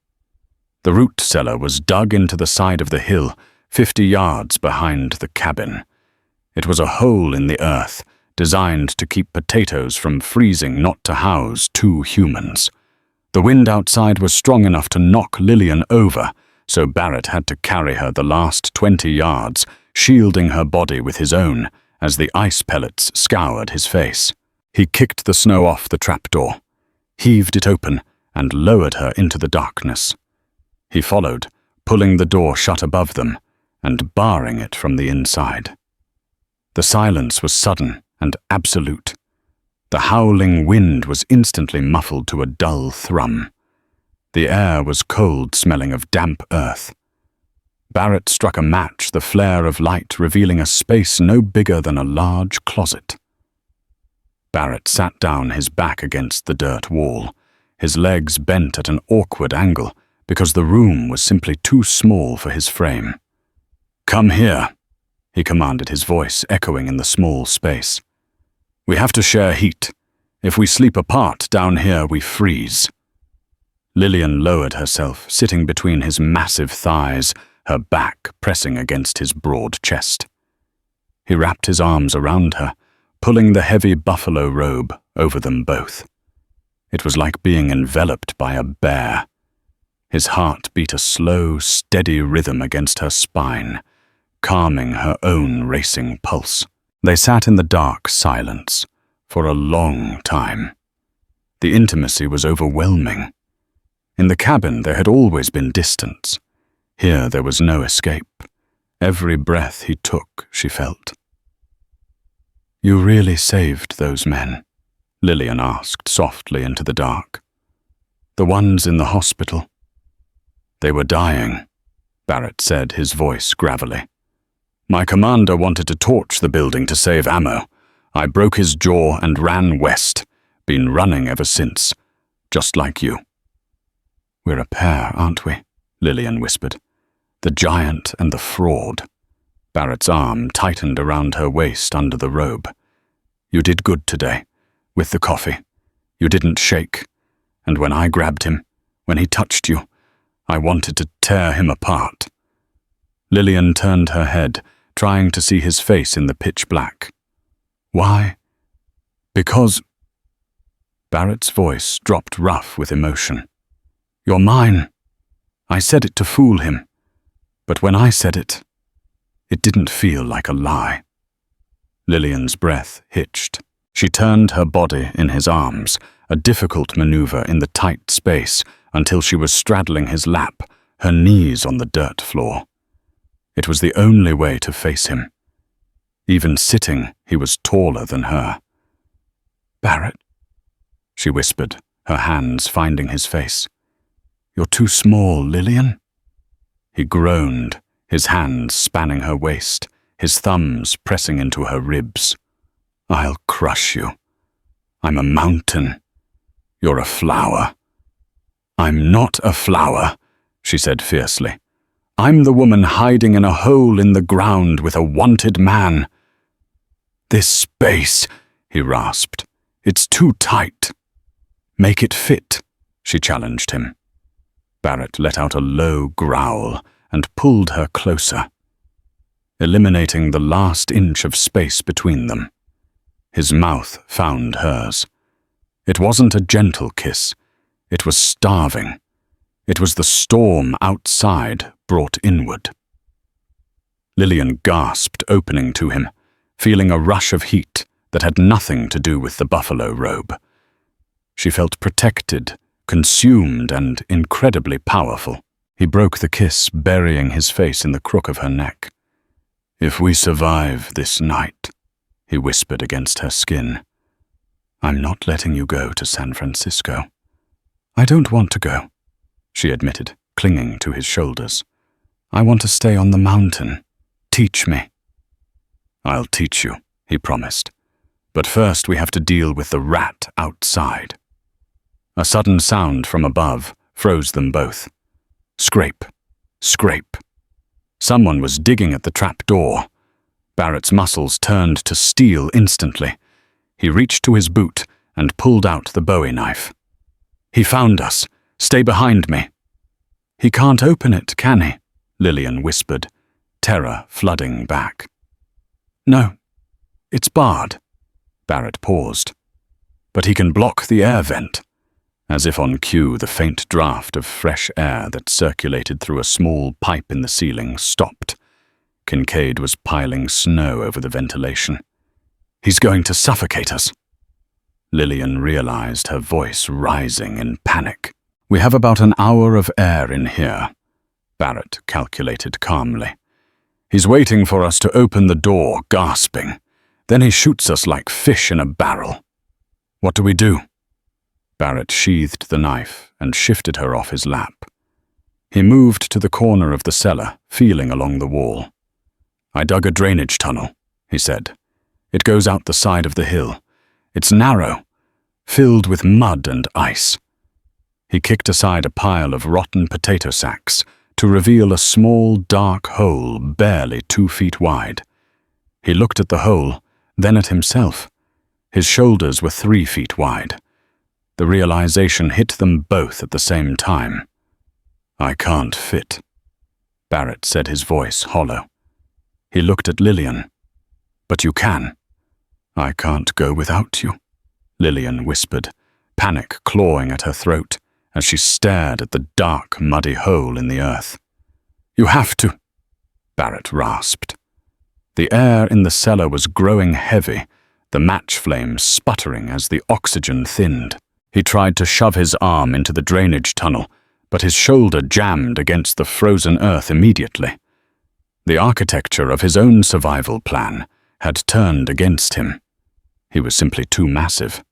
The root cellar was dug into the side of the hill, 50 yards behind the cabin. It was a hole in the earth, designed to keep potatoes from freezing, not to house 2 humans. The wind outside was strong enough to knock Lillian over, so Barrett had to carry her the last 20 yards, shielding her body with his own, as the ice pellets scoured his face. He kicked the snow off the trapdoor, heaved it open, and lowered her into the darkness. He followed, pulling the door shut above them, and barring it from the inside. The silence was sudden and absolute. The howling wind was instantly muffled to a dull thrum. The air was cold, smelling of damp earth. Barrett struck a match, the flare of light revealing a space no bigger than a large closet. Barrett sat down, his back against the dirt wall, his legs bent at an awkward angle because the room was simply too small for his frame. "Come here," he commanded, his voice echoing in the small space. "We have to share heat. If we sleep apart down here, we freeze." Lillian lowered herself, sitting between his massive thighs, her back pressing against his broad chest. He wrapped his arms around her, pulling the heavy buffalo robe over them both. It was like being enveloped by a bear. His heart beat a slow, steady rhythm against her spine, calming her own racing pulse. They sat in the dark silence for a long time. The intimacy was overwhelming. In the cabin there had always been distance. Here there was no escape. Every breath he took, she felt. "You really saved those men?" Lillian asked softly into the dark. "The ones in the hospital?" "They were dying," Barrett said, his voice gravelly. "My commander wanted to torch the building to save ammo. I broke his jaw and ran west. Been running ever since. Just like you." "We're a pair, aren't we?" Lillian whispered. "The giant and the fraud." Barrett's arm tightened around her waist under the robe. "You did good today. With the coffee. You didn't shake. And when I grabbed him, when he touched you, I wanted to tear him apart." Lillian turned her head, trying to see his face in the pitch black. "Why?" "Because—" Barrett's voice dropped rough with emotion. "You're mine. I said it to fool him. But when I said it, it didn't feel like a lie." Lillian's breath hitched. She turned her body in his arms, a difficult maneuver in the tight space, until she was straddling his lap, her knees on the dirt floor. It was the only way to face him. Even sitting, he was taller than her. "Barrett," she whispered, her hands finding his face. "You're too small, Lillian." He groaned, his hands spanning her waist, his thumbs pressing into her ribs. "I'll crush you. I'm a mountain. You're a flower." "I'm not a flower," she said fiercely. "I'm the woman hiding in a hole in the ground with a wanted man." "This space," he rasped. "It's too tight." "Make it fit," she challenged him. Barrett let out a low growl and pulled her closer, eliminating the last inch of space between them. His mouth found hers. It wasn't a gentle kiss. It was starving. It was the storm outside brought inward. Lillian gasped, opening to him, feeling a rush of heat that had nothing to do with the buffalo robe. She felt protected, consumed, and incredibly powerful. He broke the kiss, burying his face in the crook of her neck. "If we survive this night," he whispered against her skin, "I'm not letting you go to San Francisco." "I don't want to go," she admitted, clinging to his shoulders. "I want to stay on the mountain. Teach me." "I'll teach you," he promised. "But first we have to deal with the rat outside." A sudden sound from above froze them both. Scrape, scrape. Someone was digging at the trap door. Barrett's muscles turned to steel instantly. He reached to his boot and pulled out the Bowie knife. "He found us. Stay behind me." "He can't open it, can he?" Lillian whispered, terror flooding back. "No, it's barred." Barrett paused. "But he can block the air vent." As if on cue, the faint draft of fresh air that circulated through a small pipe in the ceiling stopped. Kincaid was piling snow over the ventilation. "He's going to suffocate us." Lillian realized, her voice rising in panic. "We have about an hour of air in here," Barrett calculated calmly. "He's waiting for us to open the door, gasping. Then he shoots us like fish in a barrel. What do we do?" Barrett sheathed the knife and shifted her off his lap. He moved to the corner of the cellar, feeling along the wall. "I dug a drainage tunnel," he said. "It goes out the side of the hill. It's narrow, filled with mud and ice." He kicked aside a pile of rotten potato sacks to reveal a small, dark hole barely 2 feet wide. He looked at the hole, then at himself. His shoulders were 3 feet wide. The realization hit them both at the same time. "I can't fit," Barrett said, his voice hollow. He looked at Lillian. "But you can." "I can't go without you," Lillian whispered, panic clawing at her throat as she stared at the dark, muddy hole in the earth. "You have to," Barrett rasped. The air in the cellar was growing heavy, the match flames sputtering as the oxygen thinned. He tried to shove his arm into the drainage tunnel, but his shoulder jammed against the frozen earth immediately. The architecture of his own survival plan had turned against him. He was simply too massive.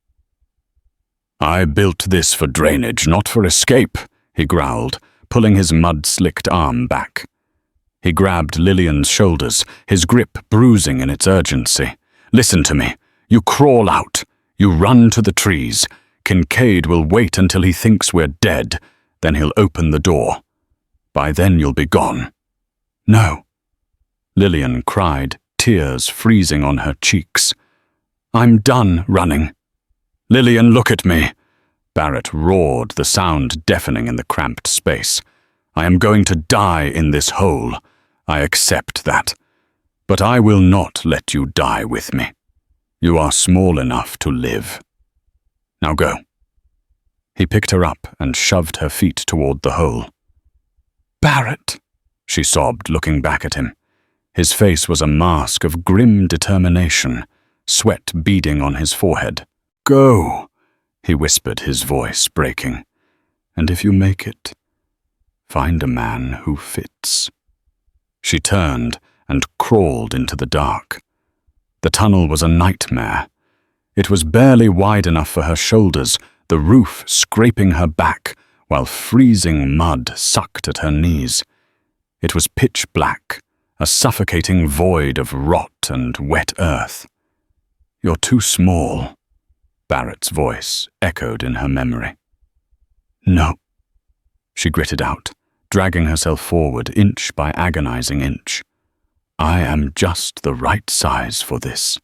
"I built this for drainage, not for escape," he growled, pulling his mud-slicked arm back. He grabbed Lillian's shoulders, his grip bruising in its urgency. "Listen to me. You crawl out. You run to the trees. Kincaid will wait until he thinks we're dead. Then he'll open the door. By then you'll be gone." "No," Lillian cried, tears freezing on her cheeks. "I'm done running." "Lillian, look at me!" Barrett roared, the sound deafening in the cramped space. "I am going to die in this hole. I accept that. But I will not let you die with me. You are small enough to live. Now go." He picked her up and shoved her feet toward the hole. "Barrett," she sobbed, looking back at him. His face was a mask of grim determination, sweat beading on his forehead. "Go," he whispered, his voice breaking. "And if you make it, find a man who fits." She turned and crawled into the dark. The tunnel was a nightmare. It was barely wide enough for her shoulders, the roof scraping her back, while freezing mud sucked at her knees. It was pitch black, a suffocating void of rot and wet earth. "You're too small," Barrett's voice echoed in her memory. "No," she gritted out, dragging herself forward inch by agonizing inch. "I am just the right size for this."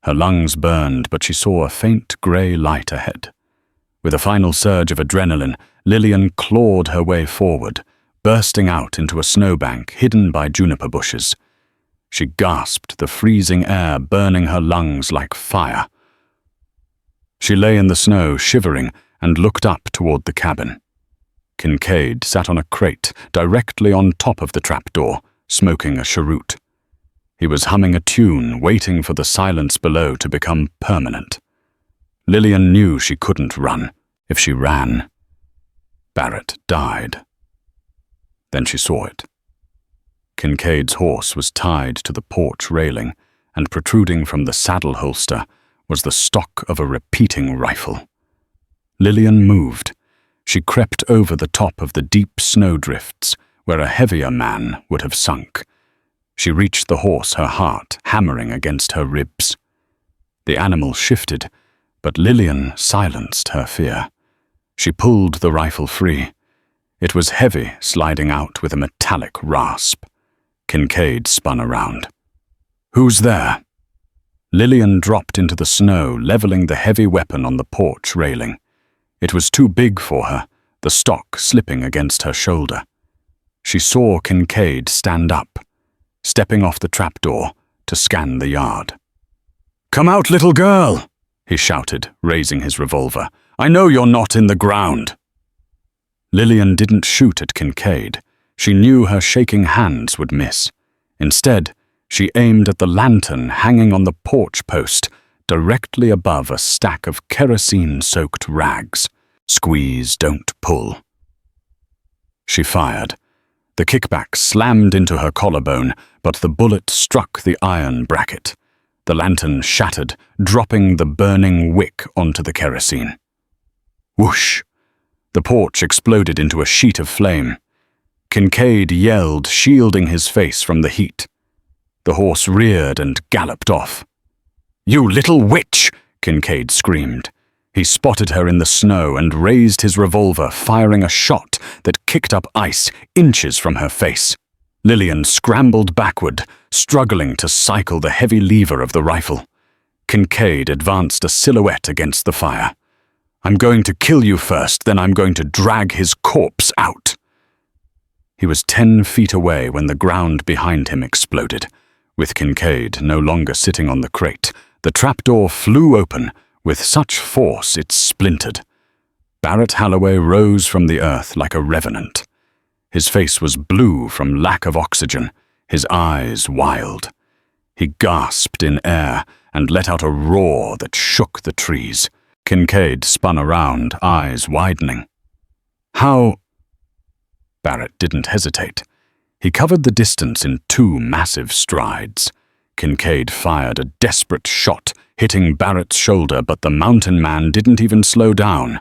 Her lungs burned, but she saw a faint grey light ahead. With a final surge of adrenaline, Lillian clawed her way forward, bursting out into a snowbank hidden by juniper bushes. She gasped, the freezing air burning her lungs like fire. She lay in the snow, shivering, and looked up toward the cabin. Kincaid sat on a crate directly on top of the trapdoor, smoking a cheroot. He was humming a tune, waiting for the silence below to become permanent. Lillian knew she couldn't run. If she ran, Barrett died. Then she saw it. Kincaid's horse was tied to the porch railing, and protruding from the saddle holster was the stock of a repeating rifle. Lillian moved. She crept over the top of the deep snowdrifts, where a heavier man would have sunk. She reached the horse, her heart hammering against her ribs. The animal shifted, but Lillian silenced her fear. She pulled the rifle free. It was heavy, sliding out with a metallic rasp. Kincaid spun around. "Who's there?" Lillian dropped into the snow, leveling the heavy weapon on the porch railing. It was too big for her, the stock slipping against her shoulder. She saw Kincaid stand up, stepping off the trapdoor to scan the yard. "Come out, little girl!" he shouted, raising his revolver. "I know you're not in the ground." Lillian didn't shoot at Kincaid. She knew her shaking hands would miss. Instead, she aimed at the lantern hanging on the porch post, directly above a stack of kerosene-soaked rags. "Squeeze, don't pull." She fired. The kickback slammed into her collarbone, but the bullet struck the iron bracket. The lantern shattered, dropping the burning wick onto the kerosene. Whoosh! The porch exploded into a sheet of flame. Kincaid yelled, shielding his face from the heat. The horse reared and galloped off. "You little witch!" Kincaid screamed. He spotted her in the snow and raised his revolver, firing a shot that kicked up ice inches from her face. Lillian scrambled backward, struggling to cycle the heavy lever of the rifle. Kincaid advanced a silhouette against the fire. "I'm going to kill you first, then I'm going to drag his corpse out." He was 10 feet away when the ground behind him exploded. With Kincaid no longer sitting on the crate, the trapdoor flew open with such force it splintered. Barrett Halloway rose from the earth like a revenant. His face was blue from lack of oxygen, his eyes wild. He gasped in air and let out a roar that shook the trees. Kincaid spun around, eyes widening. "How?" Barrett didn't hesitate. He covered the distance in 2 massive strides. Kincaid fired a desperate shot, hitting Barrett's shoulder, but the mountain man didn't even slow down.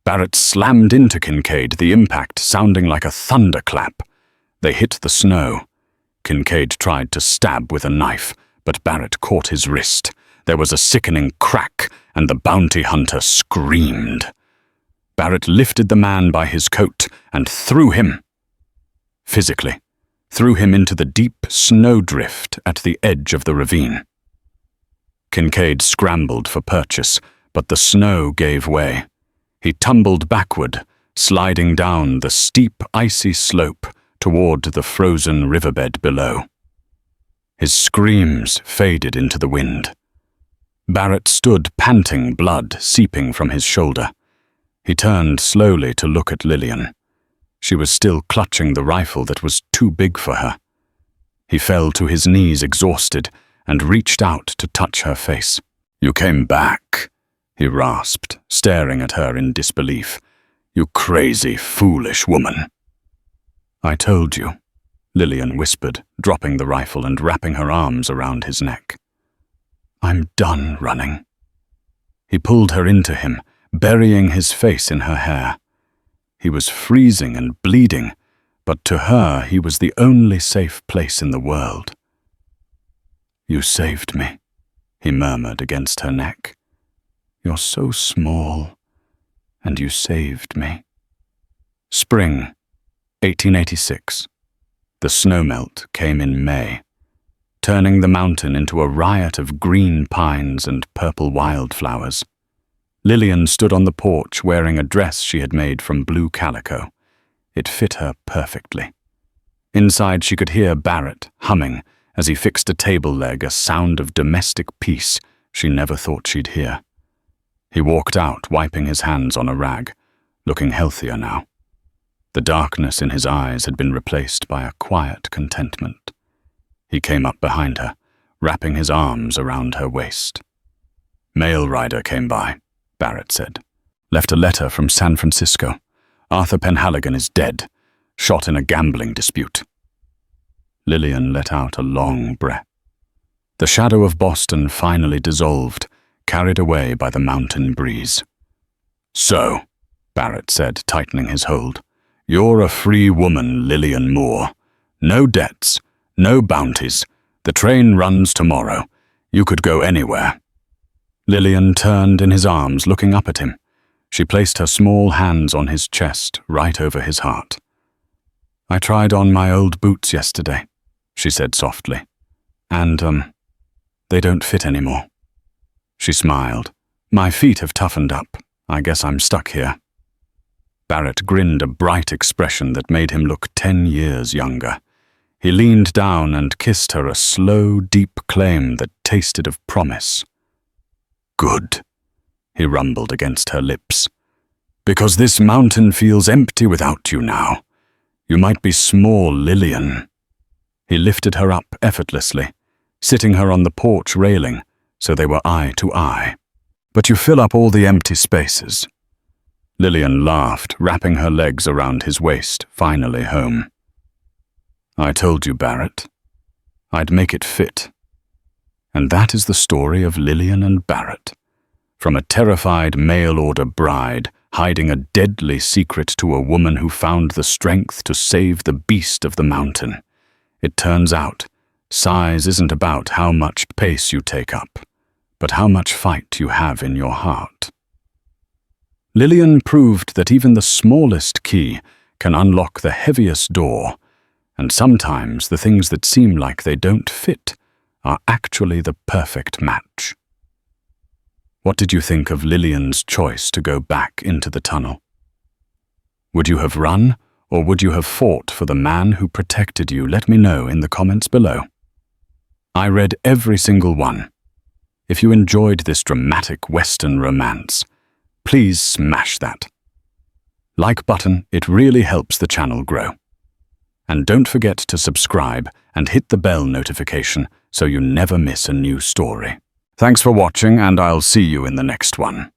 Barrett slammed into Kincaid, the impact sounding like a thunderclap. They hit the snow. Kincaid tried to stab with a knife, but Barrett caught his wrist. There was a sickening crack, and the bounty hunter screamed. Barrett lifted the man by his coat and threw him. Physically, threw him into the deep snowdrift at the edge of the ravine. Kincaid scrambled for purchase, but the snow gave way. He tumbled backward, sliding down the steep, icy slope toward the frozen riverbed below. His screams faded into the wind. Barrett stood panting, blood seeping from his shoulder. He turned slowly to look at Lillian. She was still clutching the rifle that was too big for her. He fell to his knees exhausted and reached out to touch her face. "You came back," he rasped, staring at her in disbelief. "You crazy, foolish woman." "I told you," Lillian whispered, dropping the rifle and wrapping her arms around his neck. "I'm done running." He pulled her into him, burying his face in her hair. He was freezing and bleeding, but to her he was the only safe place in the world. "You saved me," he murmured against her neck. "You're so small, and you saved me." Spring, 1886. The snowmelt came in May, turning the mountain into a riot of green pines and purple wildflowers. Lillian stood on the porch wearing a dress she had made from blue calico. It fit her perfectly. Inside she could hear Barrett humming as he fixed a table leg, a sound of domestic peace she never thought she'd hear. He walked out, wiping his hands on a rag, looking healthier now. The darkness in his eyes had been replaced by a quiet contentment. He came up behind her, wrapping his arms around her waist. "Mail rider came by," Barrett said. "Left a letter from San Francisco. Arthur Penhaligon is dead, shot in a gambling dispute." Lillian let out a long breath. The shadow of Boston finally dissolved, carried away by the mountain breeze. "So," Barrett said, tightening his hold, "you're a free woman, Lillian Moore. No debts, no bounties. The train runs tomorrow. You could go anywhere." Lillian turned in his arms, looking up at him. She placed her small hands on his chest, right over his heart. "I tried on my old boots yesterday," she said softly. "And, they don't fit anymore." She smiled. "My feet have toughened up. I guess I'm stuck here." Barrett grinned a bright expression that made him look 10 years younger. He leaned down and kissed her a slow, deep claim that tasted of promise. "Good," he rumbled against her lips. "Because this mountain feels empty without you now. You might be small, Lillian." He lifted her up effortlessly, sitting her on the porch railing so they were eye to eye. "But you fill up all the empty spaces." Lillian laughed, wrapping her legs around his waist, finally home. "I told you, Barrett. I'd make it fit." And that is the story of Lillian and Barrett. From a terrified mail-order bride hiding a deadly secret to a woman who found the strength to save the beast of the mountain. It turns out, size isn't about how much pace you take up, but how much fight you have in your heart. Lillian proved that even the smallest key can unlock the heaviest door, and sometimes the things that seem like they don't fit are actually the perfect match. What did you think of Lillian's choice to go back into the tunnel? Would you have run, or would you have fought for the man who protected you? Let me know in the comments below. I read every single one. If you enjoyed this dramatic Western romance, please smash that like button. It really helps the channel grow. And don't forget to subscribe and hit the bell notification so you never miss a new story. Thanks for watching, and I'll see you in the next one.